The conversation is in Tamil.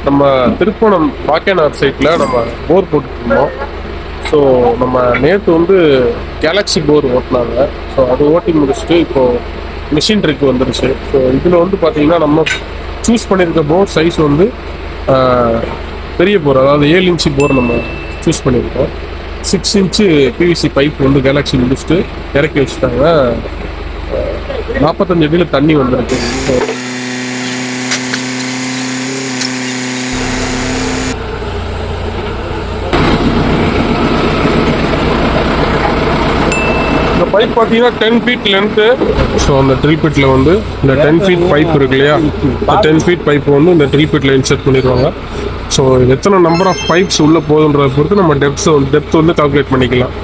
நம்ம திருப்பணம் பாக்கேனார் சைட்டில் நம்ம போர் போட்டுருந்தோம். ஸோ நம்ம நேற்று வந்து கேலக்ஸி போர் ஓட்டினாங்க. ஸோ அது ஓட்டி முடிச்சுட்டு இப்போது மிஷின் ட்ரிக் வந்துருச்சு. ஸோ இதில் வந்து பார்த்திங்கன்னா நம்ம சூஸ் பண்ணியிருக்க போர் சைஸ் வந்து பெரிய போர், அதாவது 7 இன்ச்சு போர் நம்ம சூஸ் பண்ணியிருக்கோம். 6 இன்ச்சு பிவிசி பைப் வந்து கேலக்ஸி முடிச்சுட்டு இறக்கி வச்சுட்டாங்க. 45 அடியில் தண்ணி வந்துருக்கு. ஸோ இந்த பைப் பார்த்தீங்கன்னா 10 ஃபீட் லென்த்து. ஸோ அந்த ட்ரில் பிட்டில் வந்து இந்த 10 ஃபீட் பைப் இருக்கு இல்லையா, இந்த 10 ஃபீட் பைப் வந்து இந்த ட்ரில் பிட்டில் இன்செர்ட் பண்ணிடுவாங்க. ஸோ எத்தனை நம்பர் ஆஃப் பைப்ஸ் உள்ளே போகுதுன்றதை பொறுத்து நம்ம டெப்த் வந்து கால்குலேட் பண்ணிக்கலாம்.